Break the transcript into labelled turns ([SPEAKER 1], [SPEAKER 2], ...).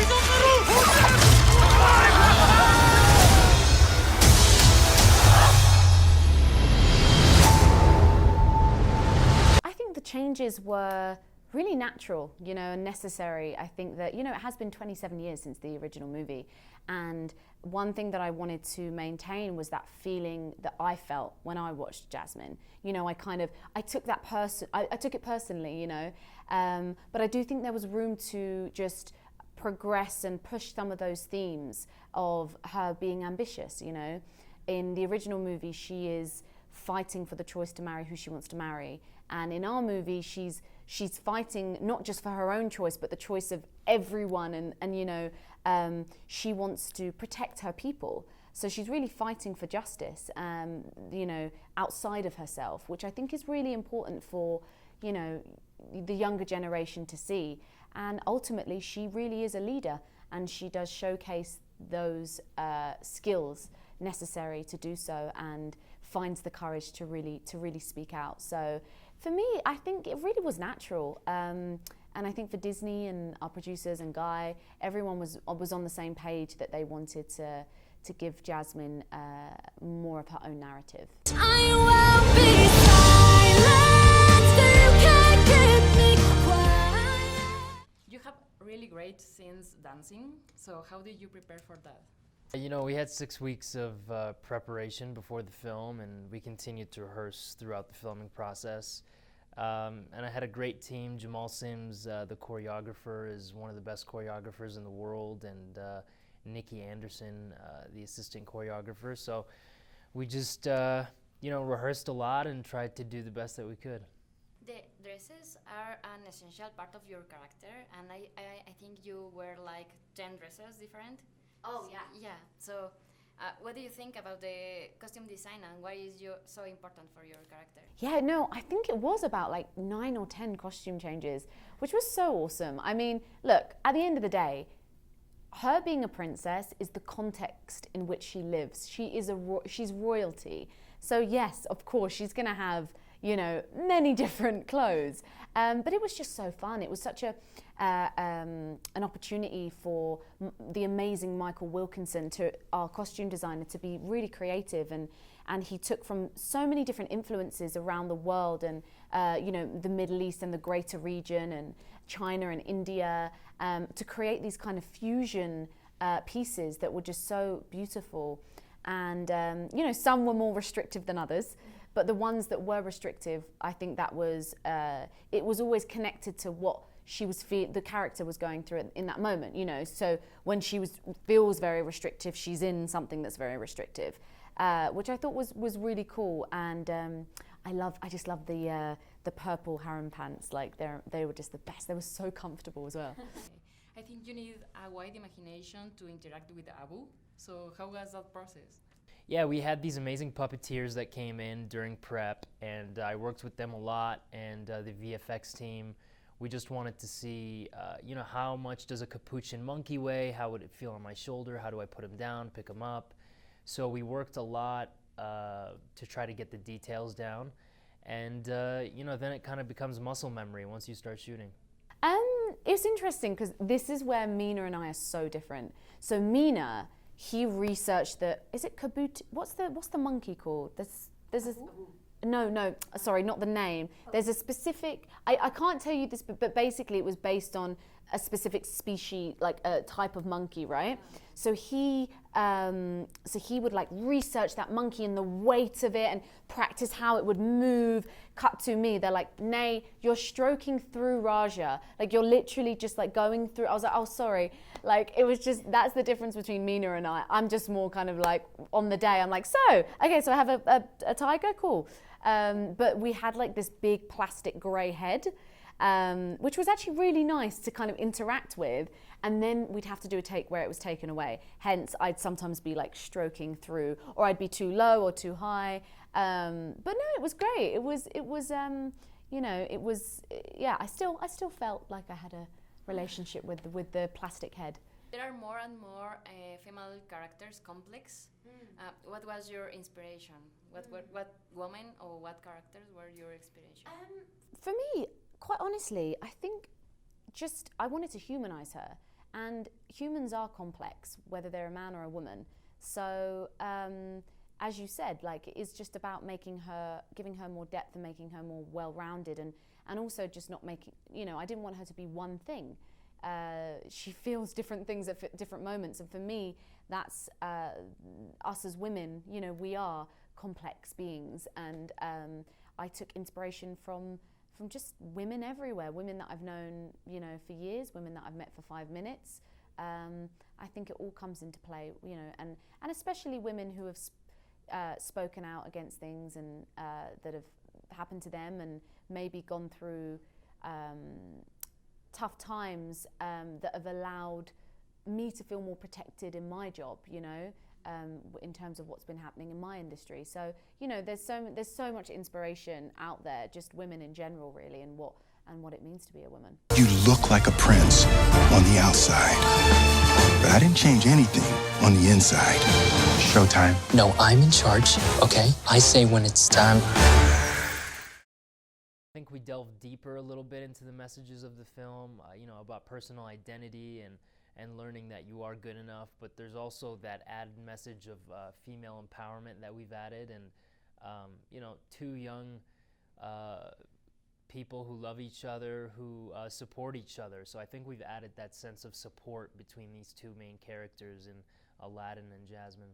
[SPEAKER 1] I think the changes were really natural, and necessary. I think that, it has been 27 years since the original movie. And one thing that I wanted to maintain was that feeling that I felt when I watched Jasmine. I took it personally, but I do think there was room to just progress and push some of those themes of her being ambitious, In the original movie, she is fighting for the choice to marry who she wants to marry. And in our movie, she's fighting not just for her own choice, but the choice of everyone. And she wants to protect her people. So she's really fighting for justice, outside of herself, which I think is really important for, the younger generation to see. And ultimately, she really is a leader, and she does showcase those skills necessary to do so, and finds the courage to really speak out. So for me, I think it really was natural. And I think for Disney and our producers and Guy, everyone was on the same page that they wanted to give Jasmine more of her own narrative.
[SPEAKER 2] I will be silent, so you can't keep me quiet.
[SPEAKER 3] You have really great scenes dancing, so how did you prepare for that?
[SPEAKER 4] We had 6 weeks of preparation before the film, and we continued to rehearse throughout the filming process. And I had a great team. Jamal Sims, the choreographer, is one of the best choreographers in the world, and Nikki Anderson, the assistant choreographer. So we just, rehearsed a lot and tried to do the best that we could.
[SPEAKER 5] The dresses are an essential part of your character, and I think you wear like 10 dresses different.
[SPEAKER 1] Oh, yeah.
[SPEAKER 5] Yeah. So, what do you think about the costume design, and why is it so important for your character?
[SPEAKER 1] Yeah, no, I think it was about like 9 or 10 costume changes, which was so awesome. I mean, look, at the end of the day, her being a princess is the context in which she lives. She's royalty. So yes, of course, she's going to have, many different clothes. But it was just so fun. It was such an opportunity for the amazing Michael Wilkinson, our costume designer, to be really creative, and he took from so many different influences around the world, and the Middle East and the greater region, and China and India, to create these kind of fusion pieces that were just so beautiful. And some were more restrictive than others. But the ones that were restrictive, I think that was, it was always connected to what the character was going through in that moment, So when she feels very restrictive, she's in something that's very restrictive, which I thought was really cool. And I just love the purple harem pants. Like they were just the best. They were so comfortable as well.
[SPEAKER 3] I think you need a wide imagination to interact with Abu. So how was that process?
[SPEAKER 4] Yeah, we had these amazing puppeteers that came in during prep, and I worked with them a lot, and the VFX team. We just wanted to see, how much does a capuchin monkey weigh? How would it feel on my shoulder? How do I put him down, pick him up? So we worked a lot to try to get the details down, and then it kind of becomes muscle memory once you start shooting.
[SPEAKER 1] It's interesting because this is where Mena and I are so different. So Mena, he researched is it kabuki? What's the monkey called? There's a no, sorry, not the name. There's a specific, I can't tell you this, but basically it was based on a specific species, like a type of monkey, right? So he would like research that monkey and the weight of it and practice how it would move. Cut to me, they're like, Nay, you're stroking through Rajah. Like you're literally just like going through. I was like, oh, sorry. Like it was just, that's the difference between Mena and I. I'm just more kind of like on the day, I'm like, so I have a tiger, cool. But we had like this big plastic grey head, which was actually really nice to kind of interact with. And then we'd have to do a take where it was taken away. Hence, I'd sometimes be like stroking through, or I'd be too low or too high. But no, it was great. It was, I still felt like I had a relationship with the plastic head.
[SPEAKER 5] There are more and more female characters complex. What was your inspiration? What woman or what characters were your inspiration?
[SPEAKER 1] For me, quite honestly, I think I wanted to humanize her. And humans are complex, whether they're a man or a woman. So, as you said, like, it is just about giving her more depth and making her more well-rounded, and also just not making, I didn't want her to be one thing. She feels different things at different moments, and for me, that's us as women. We are complex beings, and I took inspiration from just women everywhere, women that I've known, for years, women that I've met for 5 minutes. I think it all comes into play, and especially women who have spoken out against things and that have happened to them, and maybe gone through tough times that have allowed me to feel more protected in my job, in terms of what's been happening in my industry. So, there's so much inspiration out there, just women in general, really, and what it means to be a woman.
[SPEAKER 6] You look like a prince on the outside, but I didn't change anything on the inside. Showtime.
[SPEAKER 7] No, I'm in charge, okay? I say when it's time.
[SPEAKER 4] I think we delve deeper a little bit into the messages of the film, about personal identity and learning that you are good enough, but there's also that added message of female empowerment that we've added, and two young people who love each other, who support each other. So I think we've added that sense of support between these two main characters in Aladdin and Jasmine.